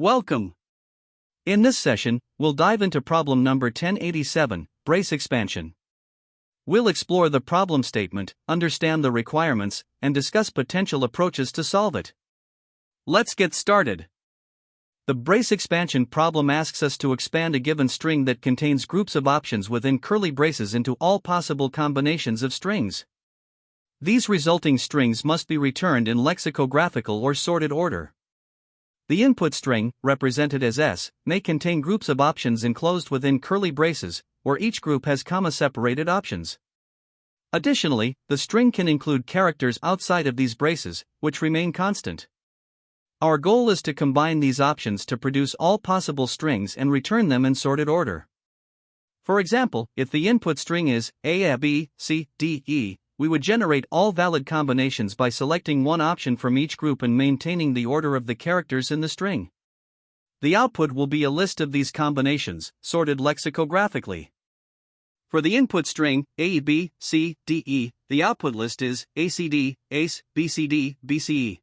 Welcome! In this session, we'll dive into problem number 1087, brace expansion. We'll explore the problem statement, understand the requirements, and discuss potential approaches to solve it. Let's get started. The brace expansion problem asks us to expand a given string that contains groups of options within curly braces into all possible combinations of strings. These resulting strings must be returned in lexicographical or sorted order. The input string, represented as S, may contain groups of options enclosed within curly braces, where each group has comma-separated options. Additionally, the string can include characters outside of these braces, which remain constant. Our goal is to combine these options to produce all possible strings and return them in sorted order. For example, if the input string is A, B, C, D, E, we would generate all valid combinations by selecting one option from each group and maintaining the order of the characters in the string. The output will be a list of these combinations, sorted lexicographically. For the input string A, B, C, D, E, the output list is ACD, ACE, BCD, BCE.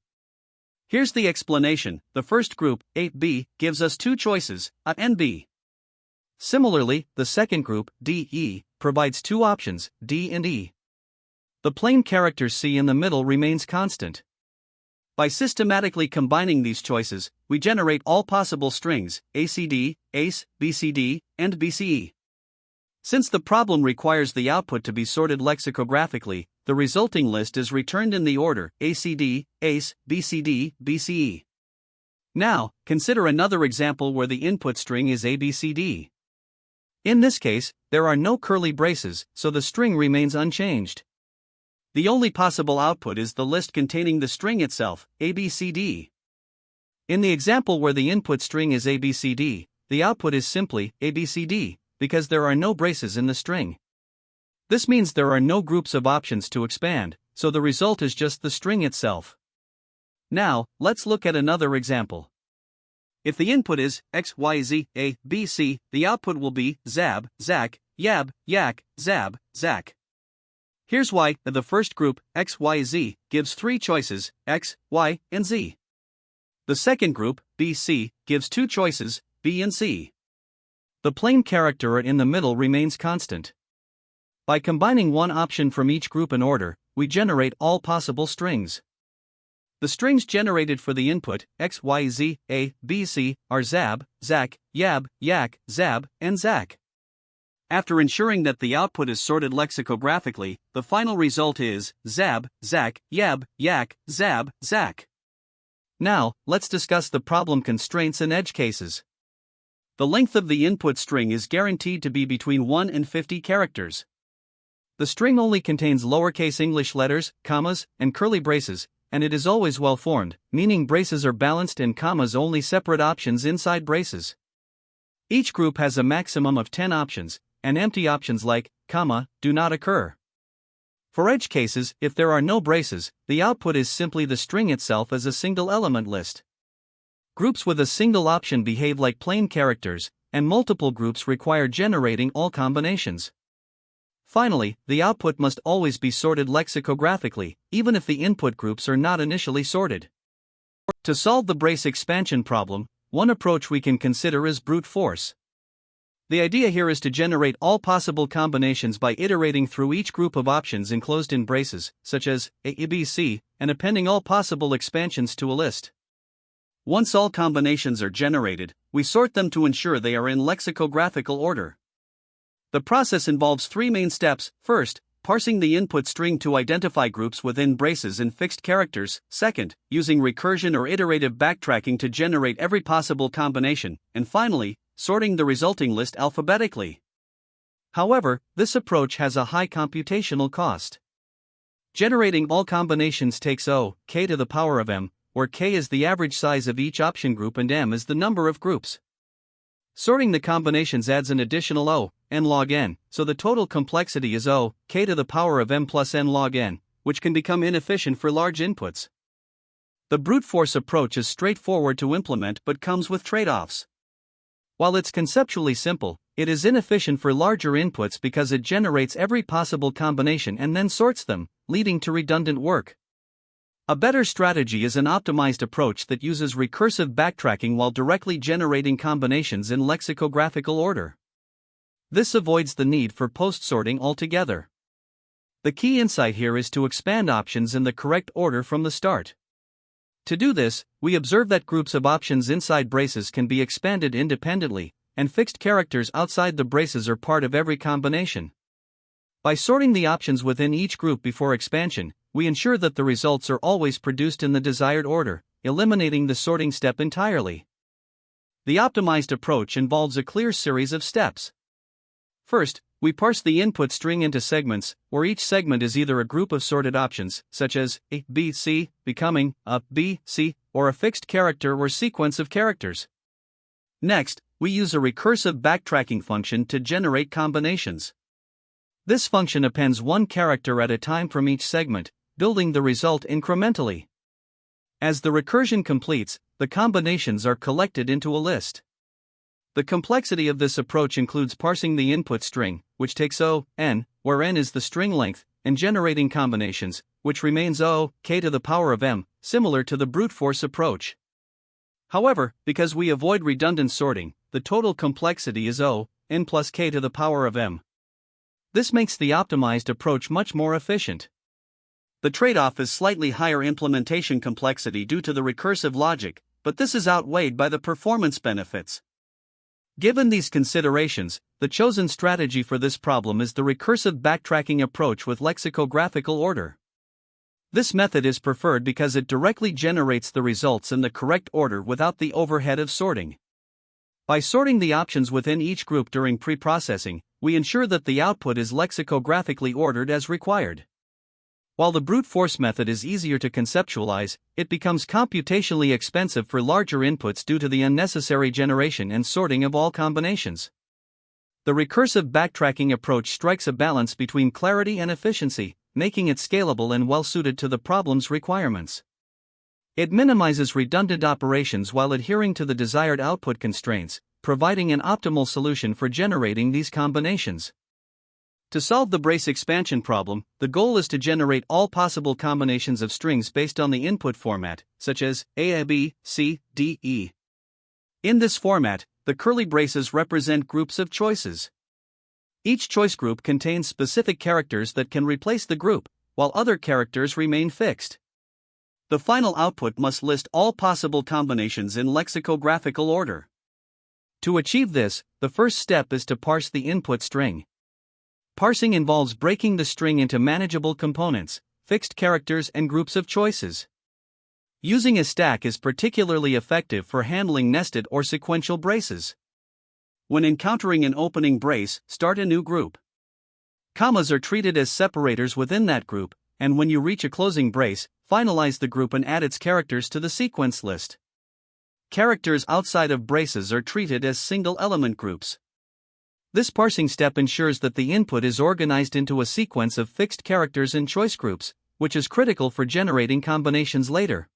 Here's the explanation. The first group, A, B, gives us two choices, A and B. Similarly, the second group, D, E, provides two options, D and E. The plain character C in the middle remains constant. By systematically combining these choices, we generate all possible strings, ACD, ACE, BCD, and BCE. Since the problem requires the output to be sorted lexicographically, the resulting list is returned in the order ACD, ACE, BCD, BCE. Now, consider another example where the input string is ABCD. In this case, there are no curly braces, so the string remains unchanged. The only possible output is the list containing the string itself, ABCD. In the example where the input string is ABCD, the output is simply ABCD, because there are no braces in the string. This means there are no groups of options to expand, so the result is just the string itself. Now, let's look at another example. If the input is X, Y, Z, A, B, C, the output will be ZAB, ZAC, YAB, YAC, ZAB, ZAC. Here's why. The first group, X, Y, Z, gives three choices, X, Y, and Z. The second group, B, C, gives two choices, B and C. The plain character in the middle remains constant. By combining one option from each group in order, we generate all possible strings. The strings generated for the input, X, Y, Z, A, B, C, are ZAB, ZAC, YAB, YAC, ZAB, and ZAC. After ensuring that the output is sorted lexicographically, the final result is ZAB, ZAC, YAB, YAC, ZAB, ZAC. Now, let's discuss the problem constraints and edge cases. The length of the input string is guaranteed to be between 1 and 50 characters. The string only contains lowercase English letters, commas, and curly braces, and it is always well formed, meaning braces are balanced and commas only separate options inside braces. Each group has a maximum of 10 options, and empty options like, comma, do not occur. For edge cases, if there are no braces, the output is simply the string itself as a single element list. Groups with a single option behave like plain characters, and multiple groups require generating all combinations. Finally, the output must always be sorted lexicographically, even if the input groups are not initially sorted. To solve the brace expansion problem, one approach we can consider is brute force. The idea here is to generate all possible combinations by iterating through each group of options enclosed in braces, such as A, B, C, and appending all possible expansions to a list. Once all combinations are generated, we sort them to ensure they are in lexicographical order. The process involves three main steps. First, parsing the input string to identify groups within braces and fixed characters. Second, using recursion or iterative backtracking to generate every possible combination. And finally, sorting the resulting list alphabetically. However, this approach has a high computational cost. Generating all combinations takes k to the power of m, where k is the average size of each option group and m is the number of groups. Sorting the combinations adds an additional n log n, so the total complexity is k to the power of m plus n log n, which can become inefficient for large inputs. The brute force approach is straightforward to implement but comes with trade-offs. While it's conceptually simple, it is inefficient for larger inputs because it generates every possible combination and then sorts them, leading to redundant work. A better strategy is an optimized approach that uses recursive backtracking while directly generating combinations in lexicographical order. This avoids the need for post-sorting altogether. The key insight here is to expand options in the correct order from the start. To do this, we observe that groups of options inside braces can be expanded independently, and fixed characters outside the braces are part of every combination. By sorting the options within each group before expansion, we ensure that the results are always produced in the desired order, eliminating the sorting step entirely. The optimized approach involves a clear series of steps. First, we parse the input string into segments, where each segment is either a group of sorted options, such as A, B, C, becoming A, B, C, or a fixed character or sequence of characters. Next, we use a recursive backtracking function to generate combinations. This function appends one character at a time from each segment, building the result incrementally. As the recursion completes, the combinations are collected into a list. The complexity of this approach includes parsing the input string, which takes O, n, where n is the string length, and generating combinations, which remains O, k to the power of m, similar to the brute force approach. However, because we avoid redundant sorting, the total complexity is O, n plus k to the power of m. This makes the optimized approach much more efficient. The trade-off is slightly higher implementation complexity due to the recursive logic, but this is outweighed by the performance benefits. Given these considerations, the chosen strategy for this problem is the recursive backtracking approach with lexicographical order. This method is preferred because it directly generates the results in the correct order without the overhead of sorting. By sorting the options within each group during preprocessing, we ensure that the output is lexicographically ordered as required. While the brute force method is easier to conceptualize, it becomes computationally expensive for larger inputs due to the unnecessary generation and sorting of all combinations. The recursive backtracking approach strikes a balance between clarity and efficiency, making it scalable and well-suited to the problem's requirements. It minimizes redundant operations while adhering to the desired output constraints, providing an optimal solution for generating these combinations. To solve the brace expansion problem, the goal is to generate all possible combinations of strings based on the input format, such as A, B, C, D, E. In this format, the curly braces represent groups of choices. Each choice group contains specific characters that can replace the group, while other characters remain fixed. The final output must list all possible combinations in lexicographical order. To achieve this, the first step is to parse the input string. Parsing involves breaking the string into manageable components, fixed characters, and groups of choices. Using a stack is particularly effective for handling nested or sequential braces. When encountering an opening brace, start a new group. Commas are treated as separators within that group, and when you reach a closing brace, finalize the group and add its characters to the sequence list. Characters outside of braces are treated as single-element groups. This parsing step ensures that the input is organized into a sequence of fixed characters and choice groups, which is critical for generating combinations later.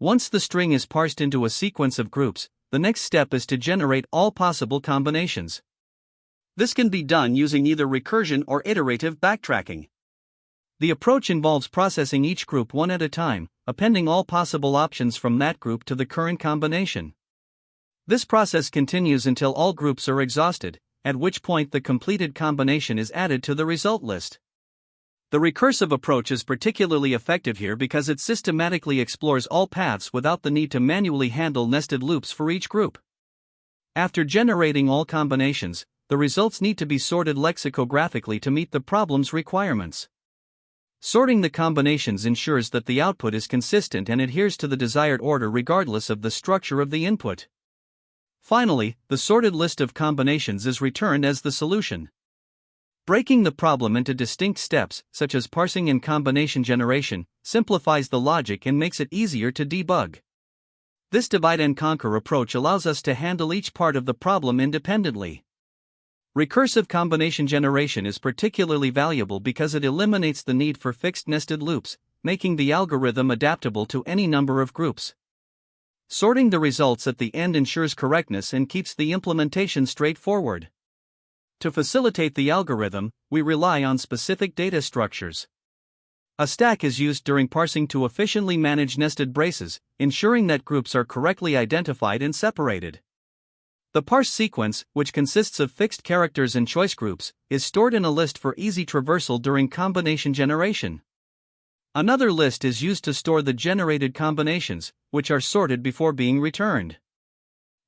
Once the string is parsed into a sequence of groups, the next step is to generate all possible combinations. This can be done using either recursion or iterative backtracking. The approach involves processing each group one at a time, appending all possible options from that group to the current combination. This process continues until all groups are exhausted, at which point the completed combination is added to the result list. The recursive approach is particularly effective here because it systematically explores all paths without the need to manually handle nested loops for each group. After generating all combinations, the results need to be sorted lexicographically to meet the problem's requirements. Sorting the combinations ensures that the output is consistent and adheres to the desired order regardless of the structure of the input. Finally, the sorted list of combinations is returned as the solution. Breaking the problem into distinct steps, such as parsing and combination generation, simplifies the logic and makes it easier to debug. This divide-and-conquer approach allows us to handle each part of the problem independently. Recursive combination generation is particularly valuable because it eliminates the need for fixed nested loops, making the algorithm adaptable to any number of groups. Sorting the results at the end ensures correctness and keeps the implementation straightforward. To facilitate the algorithm, we rely on specific data structures. A stack is used during parsing to efficiently manage nested braces, ensuring that groups are correctly identified and separated. The parse sequence, which consists of fixed characters and choice groups, is stored in a list for easy traversal during combination generation. Another list is used to store the generated combinations, which are sorted before being returned.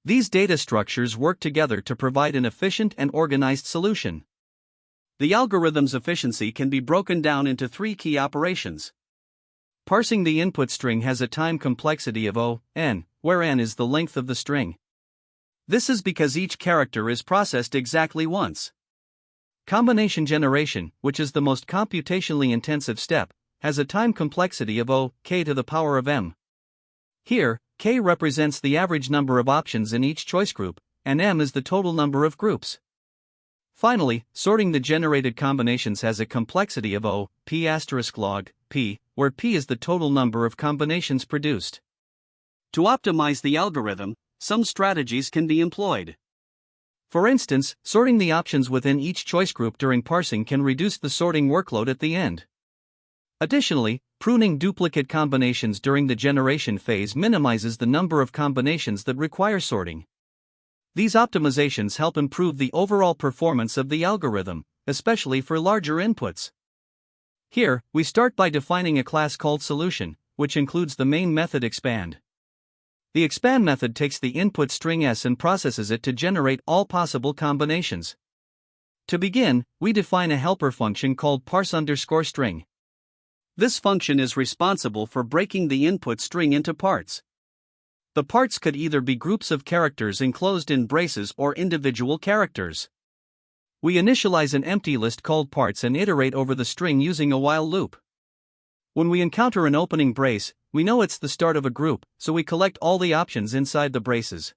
These data structures work together to provide an efficient and organized solution. The algorithm's efficiency can be broken down into three key operations. Parsing the input string has a time complexity of O(n), where n is the length of the string. This is because each character is processed exactly once. Combination generation, which is the most computationally intensive step, has a time complexity of O(k) to the power of m. Here, k represents the average number of options in each choice group, and m is the total number of groups. Finally, sorting the generated combinations has a complexity of O(p*log p, where p is the total number of combinations produced. To optimize the algorithm, some strategies can be employed. For instance, sorting the options within each choice group during parsing can reduce the sorting workload at the end. Additionally, pruning duplicate combinations during the generation phase minimizes the number of combinations that require sorting. These optimizations help improve the overall performance of the algorithm, especially for larger inputs. Here, we start by defining a class called solution, which includes the main method expand. The expand method takes the input string s and processes it to generate all possible combinations. To begin, we define a helper function called parse_string. This function is responsible for breaking the input string into parts. The parts could either be groups of characters enclosed in braces or individual characters. We initialize an empty list called parts and iterate over the string using a while loop. When we encounter an opening brace, we know it's the start of a group, so we collect all the options inside the braces.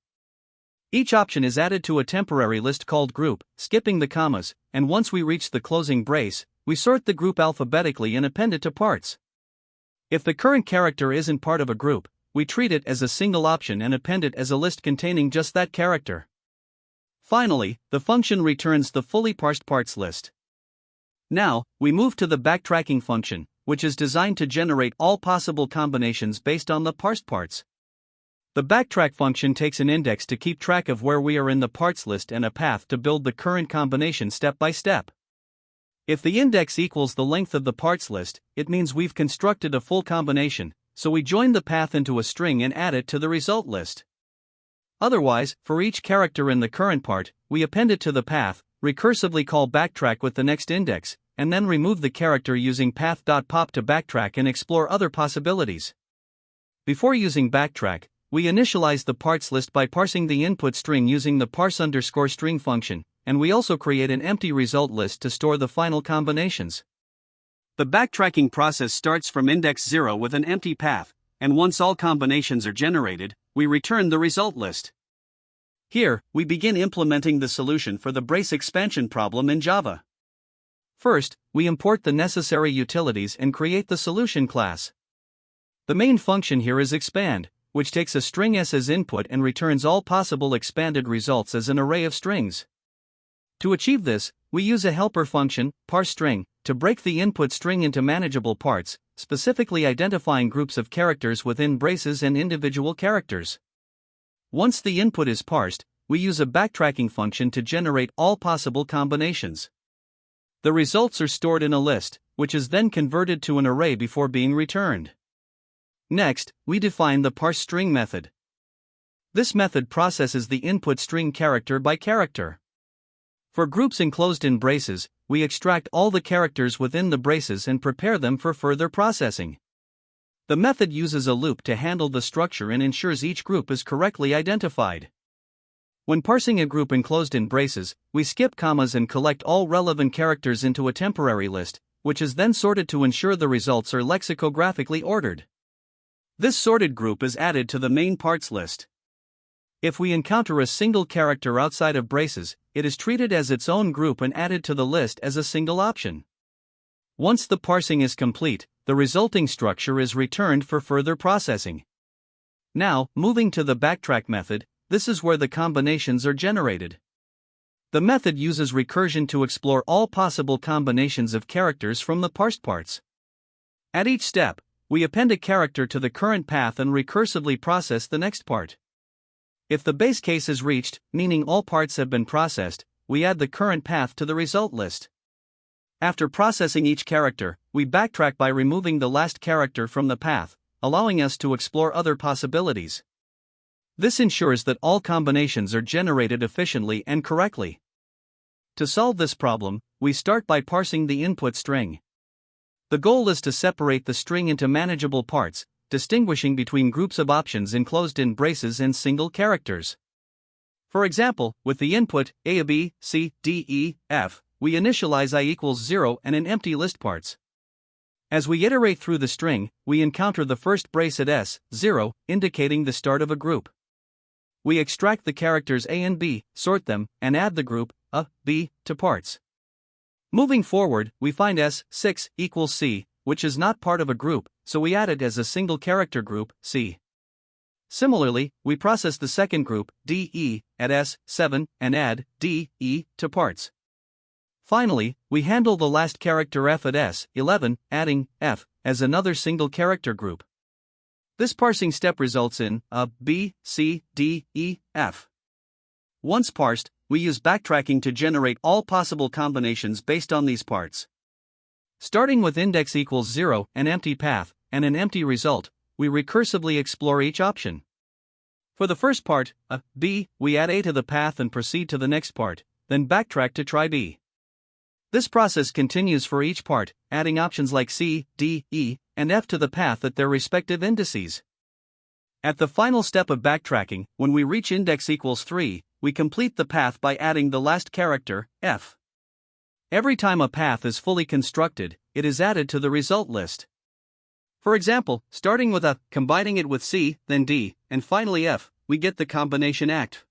Each option is added to a temporary list called group, skipping the commas, and once we reach the closing brace, we sort the group alphabetically and append it to parts. If the current character isn't part of a group, we treat it as a single option and append it as a list containing just that character. Finally, the function returns the fully parsed parts list. Now, we move to the backtracking function, which is designed to generate all possible combinations based on the parsed parts. The backtrack function takes an index to keep track of where we are in the parts list and a path to build the current combination step by step. If the index equals the length of the parts list, it means we've constructed a full combination, so we join the path into a string and add it to the result list. Otherwise, for each character in the current part, we append it to the path, recursively call backtrack with the next index, and then remove the character using path.pop to backtrack and explore other possibilities. Before using backtrack, we initialize the parts list by parsing the input string using the parse_string function, and we also create an empty result list to store the final combinations. The backtracking process starts from index 0 with an empty path, and once all combinations are generated, we return the result list. Here, we begin implementing the solution for the brace expansion problem in Java. First, we import the necessary utilities and create the solution class. The main function here is expand, which takes a string s as input and returns all possible expanded results as an array of strings. To achieve this, we use a helper function, parseString, to break the input string into manageable parts, specifically identifying groups of characters within braces and individual characters. Once the input is parsed, we use a backtracking function to generate all possible combinations. The results are stored in a list, which is then converted to an array before being returned. Next, we define the parseString method. This method processes the input string character by character. For groups enclosed in braces, we extract all the characters within the braces and prepare them for further processing. The method uses a loop to handle the structure and ensures each group is correctly identified. When parsing a group enclosed in braces, we skip commas and collect all relevant characters into a temporary list, which is then sorted to ensure the results are lexicographically ordered. This sorted group is added to the main parts list. If we encounter a single character outside of braces, it is treated as its own group and added to the list as a single option. Once the parsing is complete, the resulting structure is returned for further processing. Now, moving to the backtrack method, this is where the combinations are generated. The method uses recursion to explore all possible combinations of characters from the parsed parts. At each step, we append a character to the current path and recursively process the next part. If the base case is reached, meaning all parts have been processed, we add the current path to the result list. After processing each character, we backtrack by removing the last character from the path, allowing us to explore other possibilities. This ensures that all combinations are generated efficiently and correctly. To solve this problem, we start by parsing the input string. The goal is to separate the string into manageable parts, distinguishing between groups of options enclosed in braces and single characters. For example, with the input A, B, C, D, E, F, we initialize I equals 0 and an empty list parts. As we iterate through the string, we encounter the first brace at S0, indicating the start of a group. We extract the characters A and B, sort them, and add the group A, B to parts. Moving forward, we find S6 equals C, which is not part of a group, so we add it as a single character group, C. Similarly, we process the second group, DE, at S7 and add DE to parts. Finally, we handle the last character F at S11, adding F as another single character group. This parsing step results in A, B, C, D, E, F. Once parsed, we use backtracking to generate all possible combinations based on these parts. Starting with index equals 0, an empty path, and an empty result, we recursively explore each option. For the first part, A, B, we add A to the path and proceed to the next part, then backtrack to try B. This process continues for each part, adding options like C, D, E, and F to the path at their respective indices. At the final step of backtracking, when we reach index equals 3, we complete the path by adding the last character, F. Every time a path is fully constructed, it is added to the result list. For example, starting with A, combining it with C, then D, and finally F, we get the combination ACT.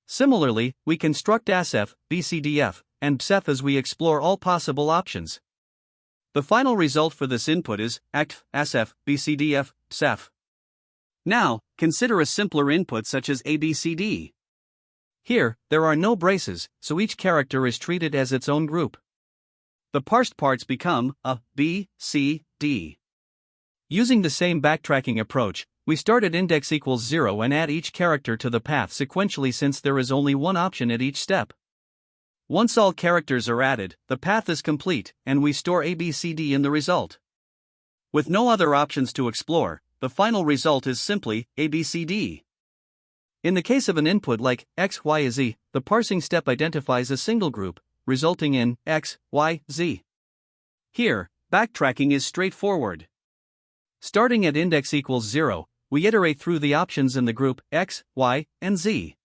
Similarly, we construct ASF, BCDF, and BSF as we explore all possible options. The final result for this input is ACT, ASF, BCDF, BSF. Now, consider a simpler input such as ABCD. Here, there are no braces, so each character is treated as its own group. The parsed parts become A, B, C, D. Using the same backtracking approach, we start at index equals 0 and add each character to the path sequentially since there is only one option at each step. Once all characters are added, the path is complete, and we store ABCD in the result. With no other options to explore, the final result is simply ABCD. In the case of an input like X, Y, Z, the parsing step identifies a single group, resulting in X, Y, Z. Here, backtracking is straightforward. Starting at index equals 0, we iterate through the options in the group X, Y, and Z.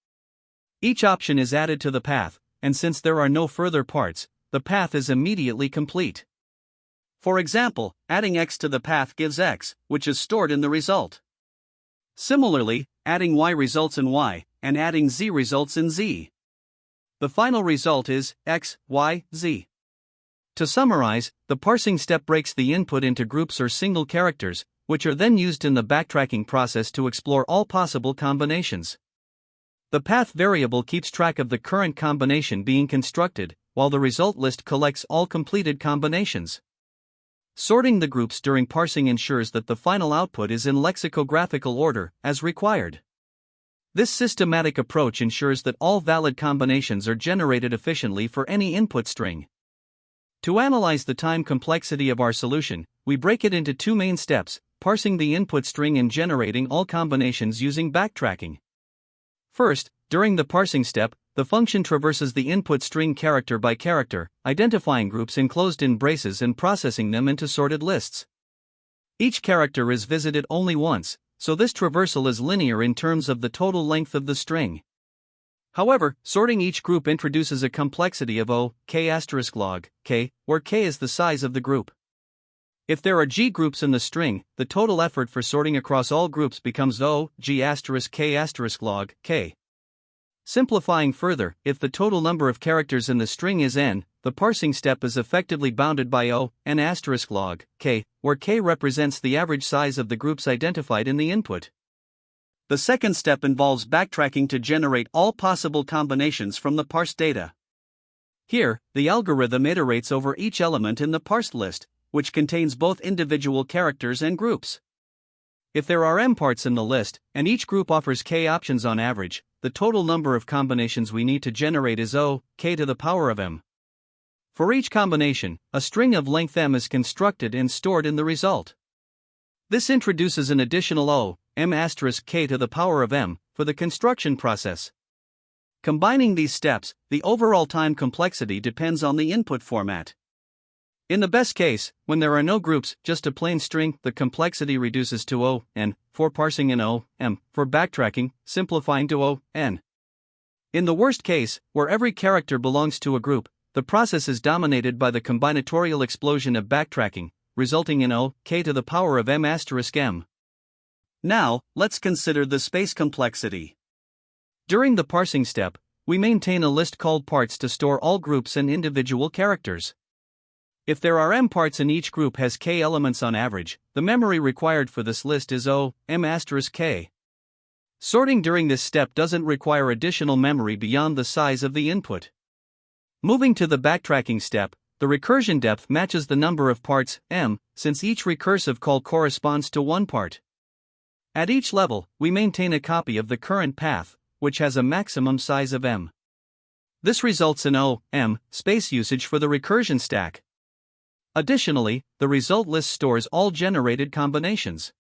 Each option is added to the path, and since there are no further parts, the path is immediately complete. For example, adding X to the path gives X, which is stored in the result. Similarly, adding Y results in Y, and adding Z results in Z. The final result is X, Y, Z. To summarize, the parsing step breaks the input into groups or single characters, which are then used in the backtracking process to explore all possible combinations. The path variable keeps track of the current combination being constructed, while the result list collects all completed combinations. Sorting the groups during parsing ensures that the final output is in lexicographical order, as required. This systematic approach ensures that all valid combinations are generated efficiently for any input string. To analyze the time complexity of our solution, we break it into two main steps: parsing the input string and generating all combinations using backtracking. First, during the parsing step, the function traverses the input string character by character, identifying groups enclosed in braces and processing them into sorted lists. Each character is visited only once, so this traversal is linear in terms of the total length of the string. However, sorting each group introduces a complexity of O, K asterisk log, K, where K is the size of the group. If there are G groups in the string, the total effort for sorting across all groups becomes O, G asterisk K asterisk log, K. Simplifying further, if the total number of characters in the string is n, the parsing step is effectively bounded by O, n asterisk log, K, where K represents the average size of the groups identified in the input. The second step involves backtracking to generate all possible combinations from the parsed data. Here, the algorithm iterates over each element in the parsed list, which contains both individual characters and groups. If there are m parts in the list, and each group offers k options on average, the total number of combinations we need to generate is O, k to the power of m. For each combination, a string of length m is constructed and stored in the result. This introduces an additional O, m asterisk k to the power of m, for the construction process. Combining these steps, the overall time complexity depends on the input format. In the best case, when there are no groups, just a plain string, the complexity reduces to O, n, for parsing and O, m, for backtracking, simplifying to O, n. In the worst case, where every character belongs to a group, the process is dominated by the combinatorial explosion of backtracking, resulting in O, k to the power of m asterisk m. Now, let's consider the space complexity. During the parsing step, we maintain a list called parts to store all groups and individual characters. If there are m parts and each group has k elements on average, the memory required for this list is O, m asterisk k. Sorting during this step doesn't require additional memory beyond the size of the input. Moving to the backtracking step, the recursion depth matches the number of parts, m, since each recursive call corresponds to one part. At each level, we maintain a copy of the current path, which has a maximum size of m. This results in O, m, space usage for the recursion stack. Additionally, the result list stores all generated combinations.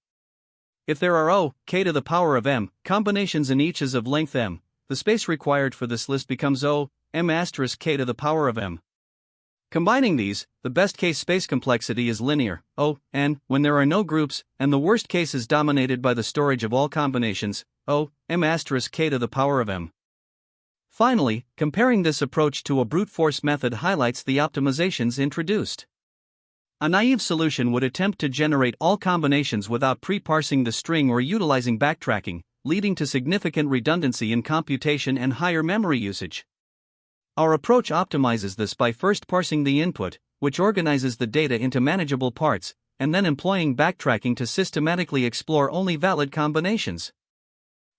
If there are O, k to the power of m, combinations in each is of length m, the space required for this list becomes O, m asterisk k to the power of m. Combining these, the best case space complexity is linear, O, n, when there are no groups, and the worst case is dominated by the storage of all combinations, O, m asterisk k to the power of m. Finally, comparing this approach to a brute force method highlights the optimizations introduced. A naive solution would attempt to generate all combinations without pre-parsing the string or utilizing backtracking, leading to significant redundancy in computation and higher memory usage. Our approach optimizes this by first parsing the input, which organizes the data into manageable parts, and then employing backtracking to systematically explore only valid combinations.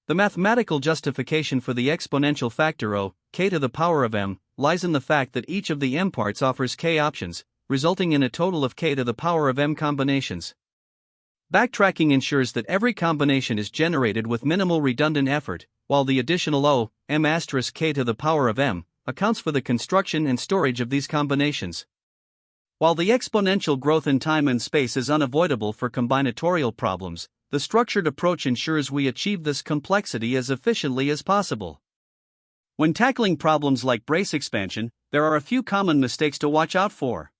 The mathematical justification for the exponential factor O, k to the power of m, lies in the fact that each of the m parts offers k options, resulting in a total of k to the power of m combinations. Backtracking ensures that every combination is generated with minimal redundant effort, while the additional O, m asterisk k to the power of m, accounts for the construction and storage of these combinations. While the exponential growth in time and space is unavoidable for combinatorial problems, the structured approach ensures we achieve this complexity as efficiently as possible. When tackling problems like brace expansion, there are a few common mistakes to watch out for.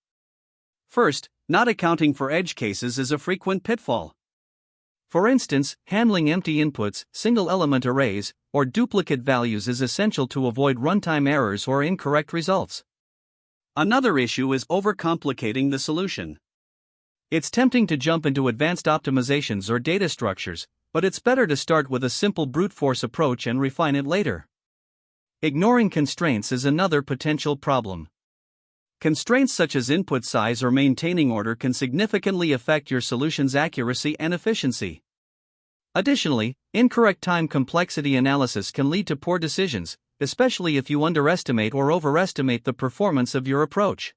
First, not accounting for edge cases is a frequent pitfall. For instance, handling empty inputs, single-element arrays, or duplicate values is essential to avoid runtime errors or incorrect results. Another issue is overcomplicating the solution. It's tempting to jump into advanced optimizations or data structures, but it's better to start with a simple brute force approach and refine it later. Ignoring constraints is another potential problem. Constraints such as input size or maintaining order can significantly affect your solution's accuracy and efficiency. Additionally, incorrect time complexity analysis can lead to poor decisions, especially if you underestimate or overestimate the performance of your approach.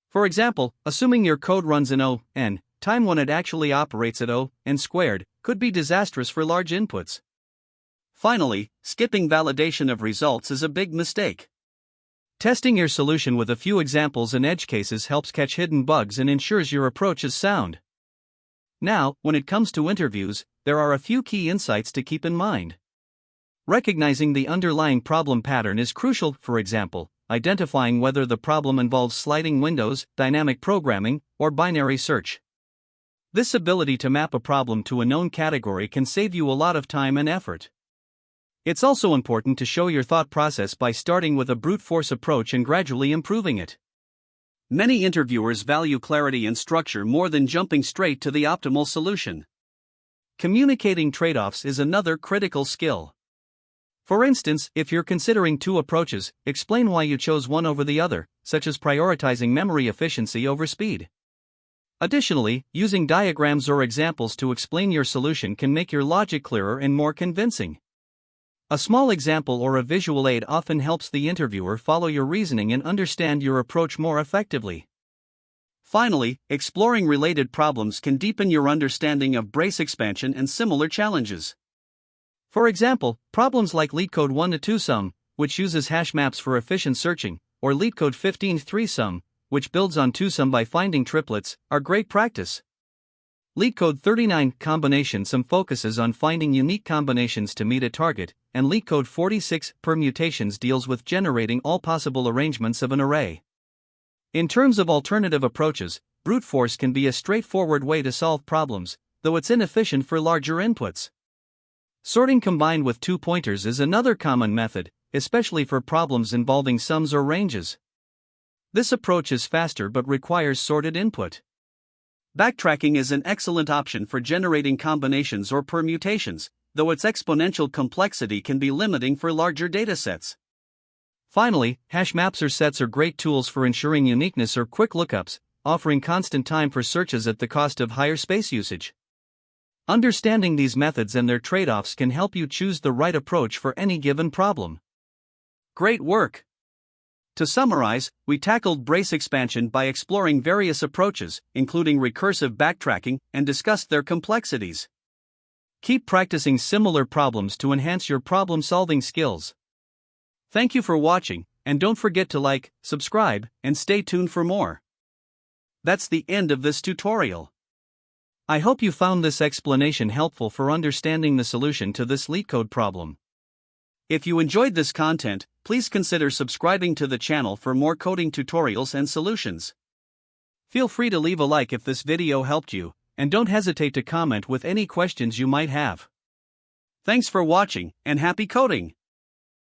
For example, assuming your code runs in O, n, time when it actually operates at O, n squared, could be disastrous for large inputs. Finally, skipping validation of results is a big mistake. Testing your solution with a few examples and edge cases helps catch hidden bugs and ensures your approach is sound. Now, when it comes to interviews, there are a few key insights to keep in mind. Recognizing the underlying problem pattern is crucial, for example, identifying whether the problem involves sliding windows, dynamic programming, or binary search. This ability to map a problem to a known category can save you a lot of time and effort. It's also important to show your thought process by starting with a brute force approach and gradually improving it. Many interviewers value clarity and structure more than jumping straight to the optimal solution. Communicating trade-offs is another critical skill. For instance, if you're considering two approaches, explain why you chose one over the other, such as prioritizing memory efficiency over speed. Additionally, using diagrams or examples to explain your solution can make your logic clearer and more convincing. A small example or a visual aid often helps the interviewer follow your reasoning and understand your approach more effectively. Finally, exploring related problems can deepen your understanding of brace expansion and similar challenges. For example, problems like LeetCode 1-2 sum, which uses hash maps for efficient searching, or LeetCode 15-3 sum, which builds on 2 sum by finding triplets, are great practice. LeetCode 39 combination sum focuses on finding unique combinations to meet a target, and LeetCode 46 permutations deals with generating all possible arrangements of an array. In terms of alternative approaches, brute force can be a straightforward way to solve problems, though it's inefficient for larger inputs. Sorting combined with 2 pointers is another common method, especially for problems involving sums or ranges. This approach is faster but requires sorted input. Backtracking is an excellent option for generating combinations or permutations, though its exponential complexity can be limiting for larger datasets. Finally, hash maps or sets are great tools for ensuring uniqueness or quick lookups, offering constant time for searches at the cost of higher space usage. Understanding these methods and their trade-offs can help you choose the right approach for any given problem. Great work! To summarize, we tackled brace expansion by exploring various approaches, including recursive backtracking, and discussed their complexities. Keep practicing similar problems to enhance your problem-solving skills. Thank you for watching, and don't forget to like, subscribe, and stay tuned for more. That's the end of this tutorial. I hope you found this explanation helpful for understanding the solution to this LeetCode problem. If you enjoyed this content, please consider subscribing to the channel for more coding tutorials and solutions. Feel free to leave a like if this video helped you, and don't hesitate to comment with any questions you might have. Thanks for watching, and happy coding!